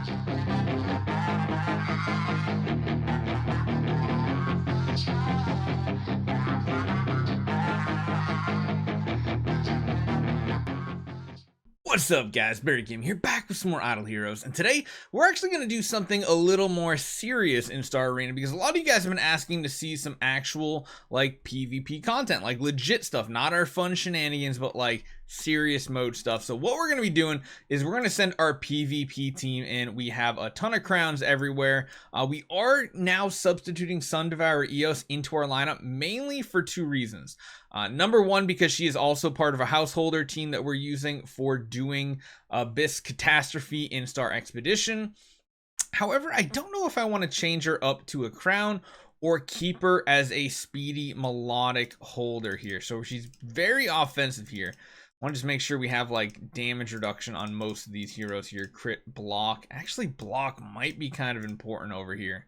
What's up guys, Barry Game here, back with some more Idle Heroes, and today we're actually going to do something a little more serious in Star Arena because a lot of you guys have been asking to see some actual like PvP content, like legit stuff, not our fun shenanigans, but like serious mode stuff. So what we're going to be doing is we're going to send our PvP team in. We have a ton of crowns everywhere. We are now substituting Sun Devourer Eos into our lineup mainly for two reasons. Number one, because she is also part of a householder team that we're using for doing Abyss Catastrophe in Star Expedition. However, I don't know if I want to change her up to a crown or keep her as a speedy melodic holder here. So she's very offensive here. I want to just make sure we have like damage reduction on most of these heroes here. Crit, block. Actually, block might be kind of important over here.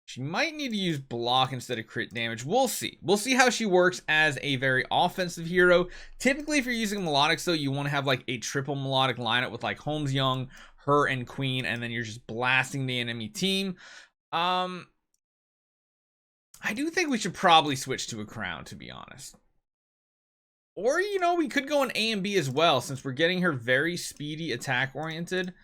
She might need to use block instead of crit damage. We'll see. We'll see how she works as a very offensive hero. Typically, if you're using melodics, though, you want to have like a triple melodic lineup with like Holmes Young, her, and Queen, and then you're just blasting the enemy team. I do think we should probably switch to a crown, to be honest. Or, you know, we could go in A and B as well, since we're getting her very speedy attack oriented.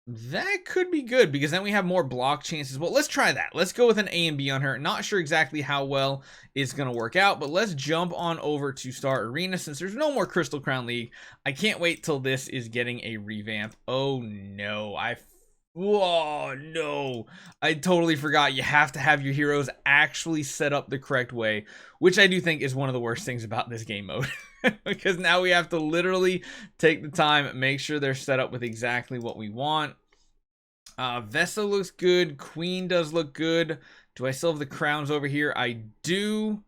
That could be good because then we have more block chances. Well, let's try that. Let's go with an A and B on her. Not sure exactly how well it's going to work out, but let's jump on over to Star Arena since there's no more Crystal Crown League. I can't wait till this is getting a revamp. Oh no, whoa, no. I totally forgot you have to have your heroes actually set up the correct way, which I do think is one of the worst things about this game mode. Because now we have to literally take the time, make sure they're set up with exactly what we want. Vesa looks good. Queen does look good. Do I still have the crowns over here? I do.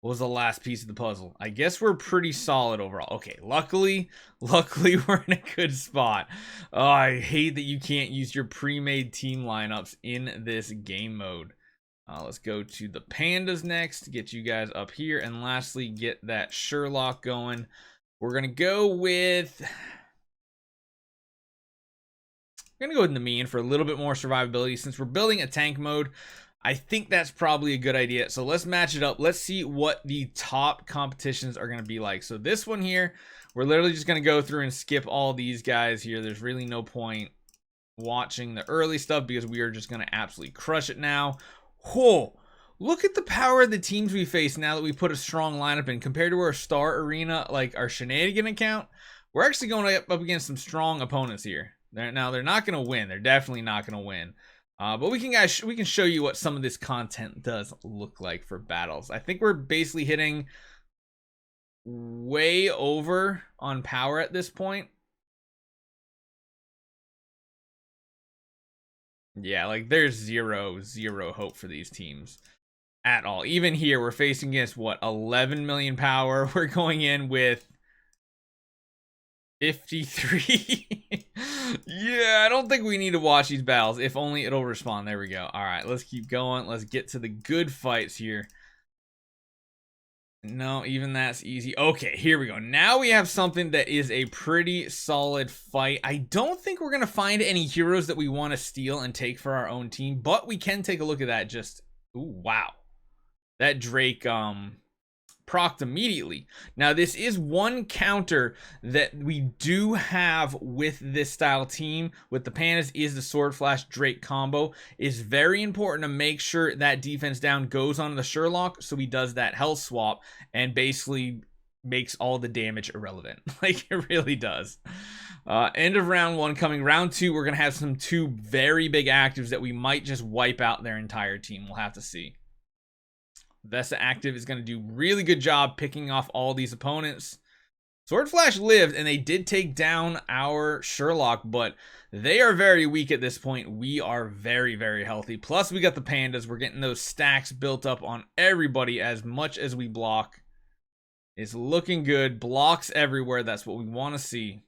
What was the last piece of the puzzle? I guess we're pretty solid overall. Okay, luckily we're in a good spot. Oh, I hate that you can't use your pre-made team lineups in this game mode. Let's go to the pandas next to get you guys up here. And lastly, get that Sherlock going. We're going to go with... I'm going to go with Namin for a little bit more survivability. Since we're building a tank mode, I think that's probably a good idea. So let's match it up. Let's see what the top competitions are going to be like. So this one here, we're literally just going to go through and skip all these guys here. There's really no point watching the early stuff because we are just going to absolutely crush it now. Whoa, look at the power of the teams we face now that we put a strong lineup in compared to our Star Arena, like our shenanigan account. We're actually going up against some strong opponents here. Now they're not going to win. They're definitely not going to win. But we can show you what some of this content does look like for battles. I think we're basically hitting way over on power at this point. Yeah, like there's zero hope for these teams at all. Even here, we're facing against what, 11 million power. We're going in with 53. Yeah, I don't think we need to watch these battles. If only it'll respond. There we go. All right, let's keep going. Let's get to the good fights here. No, even that's easy. Okay, here we go. Now we have something that is a pretty solid fight. I don't think we're going to find any heroes that we want to steal and take for our own team, but we can take a look at that. Just, ooh, wow. That Drake procced immediately. Now, this is one counter that we do have with this style team with the pandas is the Sword Flash Drake combo. Is very important to make sure that defense down goes on the Sherlock, so he does that health swap and basically makes all the damage irrelevant. Like, it really does. End of round one coming. Round two, we're going to have two very big actives that we might just wipe out their entire team. We'll have to see. Vesa active is going to do really good job picking off all these opponents. Sword Flash lived, and they did take down our Sherlock, but they are very weak at this point. We are very, very healthy. Plus, we got the pandas. We're getting those stacks built up on everybody as much as we block. It's looking good. Blocks everywhere. That's what we want to see.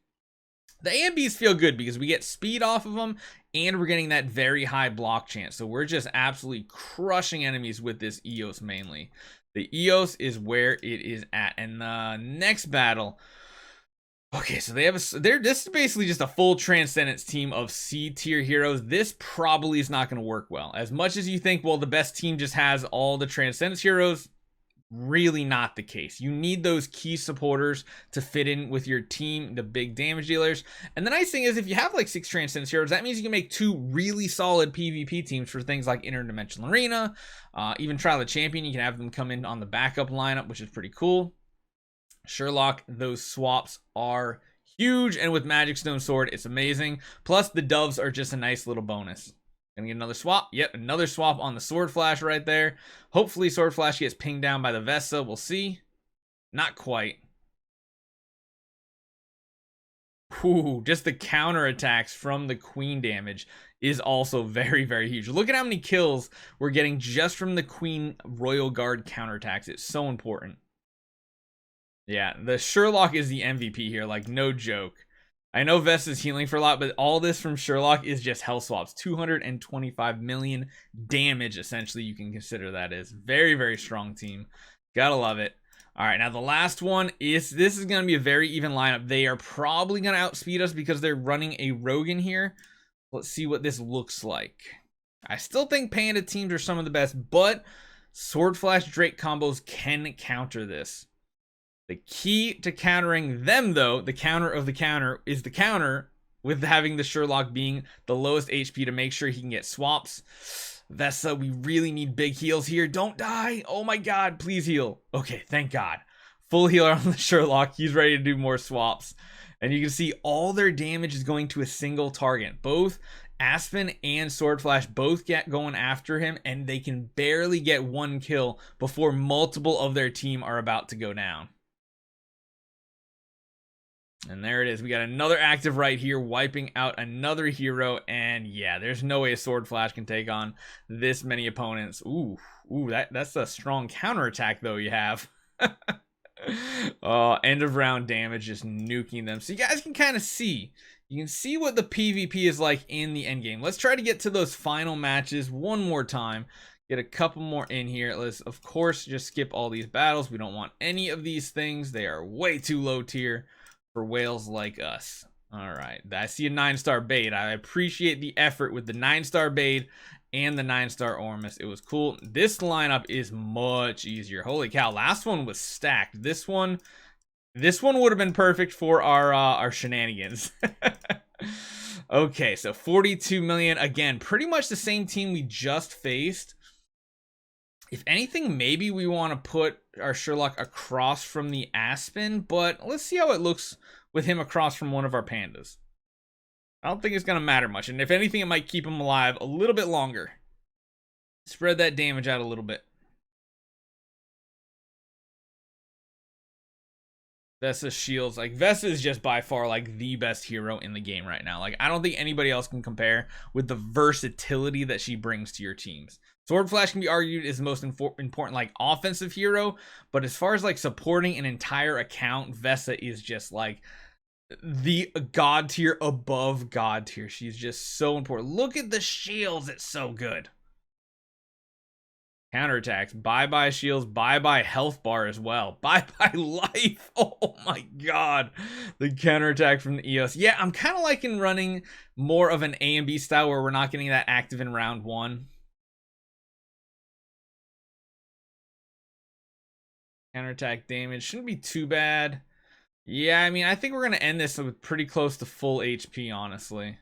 The A and Bs feel good because we get speed off of them and we're getting that very high block chance. So we're just absolutely crushing enemies with this Eos mainly. The Eos is where it is at. And the next battle, Okay, so they have this is basically just a full Transcendence team of C tier heroes. This probably is not going to work well. As much as you think, well, the best team just has all the Transcendence heroes, really not the case. You need those key supporters to fit in with your team, the big damage dealers. And the nice thing is, if you have like 6 Transcendence heroes, that means you can make 2 really solid PvP teams for things like Interdimensional Arena, even Trial of the Champion. You can have them come in on the backup lineup, which is pretty cool. Sherlock, those swaps are huge, and with Magic Stone Sword, it's amazing. Plus, the doves are just a nice little bonus. Gonna get another swap. Yep, another swap on the Sword Flash right there. Hopefully, Sword Flash gets pinged down by the Vesa. We'll see. Not quite. Ooh, just the counter attacks from the Queen damage is also very, very huge. Look at how many kills we're getting just from the Queen Royal Guard counterattacks. It's so important. Yeah, the Sherlock is the MVP here, like no joke. I know Vest is healing for a lot, but all this from Sherlock is just health swaps. 225 million damage, essentially, you can consider that is. Very, very strong team. Gotta love it. All right, now the last one is, this is going to be a very even lineup. They are probably going to outspeed us because they're running a Rogan here. Let's see what this looks like. I still think Panda teams are some of the best, but Sword Flash Drake combos can counter this. The key to countering them, though, the counter of the counter, is the counter with having the Sherlock being the lowest HP to make sure he can get swaps. Vesa, we really need big heals here. Don't die. Oh my god, please heal. Okay, thank god. Full healer on the Sherlock. He's ready to do more swaps. And you can see all their damage is going to a single target. Both Aspen and Sword Flash both get going after him, and they can barely get one kill before multiple of their team are about to go down. And there it is. We got another active right here, wiping out another hero. And yeah, there's no way a Sword Flash can take on this many opponents. Ooh, that's a strong counterattack, though, you have. End of round damage, just nuking them. So you guys can kind of see. You can see what the PvP is like in the endgame. Let's try to get to those final matches one more time. Get a couple more in here. Let's, of course, just skip all these battles. We don't want any of these things. They are way too low tier for whales like us. All right, I see a 9-star bait. I appreciate the effort with the 9-star bait and the 9-star Ormus. It was cool. This lineup is much easier. Holy cow, last one was stacked. This one would have been perfect for our shenanigans. Okay, so 42 million. Again, pretty much the same team we just faced. If anything, maybe we want to put our Sherlock across from the Aspen, but let's see how it looks with him across from one of our pandas. I don't think it's going to matter much, and if anything, it might keep him alive a little bit longer. Spread that damage out a little bit. Vesa shields. Like, Vesa is just by far, like, the best hero in the game right now. Like, I don't think anybody else can compare with the versatility that she brings to your teams. Sword Flash can be argued is the most important, like, offensive hero, but as far as, like, supporting an entire account, Vesa is just, like, the god tier above god tier. She's just so important. Look at the shields. It's so good. Counterattacks. Bye-bye shields. Bye-bye health bar as well. Bye-bye life. Oh my god. The counterattack from the EOS. Yeah, I'm kind of liking running more of an A and B style where we're not getting that active in round 1. Counterattack damage shouldn't be too bad. Yeah, I mean, I think we're going to end this with pretty close to full HP, honestly.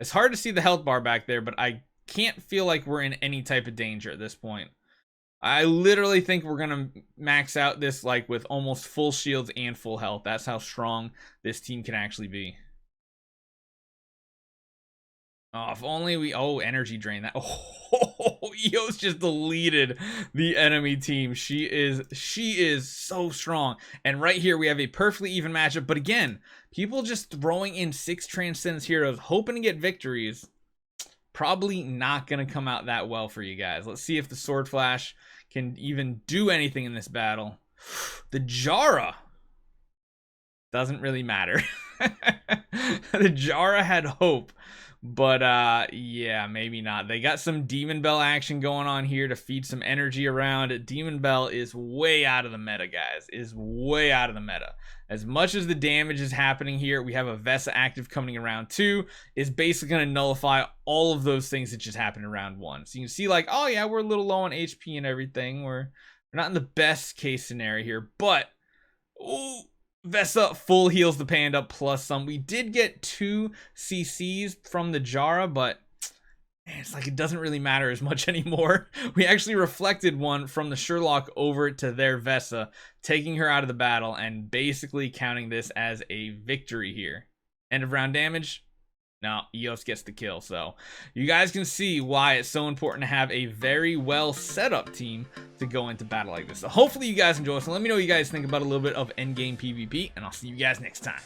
It's hard to see the health bar back there, but I can't feel like we're in any type of danger at this point. I literally think we're going to max out this, like, with almost full shields and full health. That's how strong this team can actually be. Oh, if only we... Oh, energy drain. That... Oh, Eos just deleted the enemy team. She is so strong. And right here, we have a perfectly even matchup. But again, people just throwing in 6 Transcendence heroes, hoping to get victories. Probably not going to come out that well for you guys. Let's see if the Sword Flash can even do anything in this battle. The Jara doesn't really matter. The Jara had hope, But yeah, maybe not. They got some Demon Bell action going on here to feed some energy around. Demon Bell is way out of the meta, guys. Is way out of the meta. As much as the damage is happening here, we have a Vesa active coming in round 2. Is basically going to nullify all of those things that just happened in round 1. So you can see like, oh yeah, we're a little low on HP and everything. We're not in the best case scenario here, but ooh, Vesa full heals the Panda plus some. We did get 2 CCs from the Jara, but man, it's like it doesn't really matter as much anymore. We actually reflected one from the Sherlock over to their Vesa, taking her out of the battle and basically counting this as a victory here. End of round damage. No, Eos gets the kill. So you guys can see why it's so important to have a very well set up team to go into battle like this. So hopefully you guys enjoy. So let me know what you guys think about a little bit of endgame PvP, and I'll see you guys next time.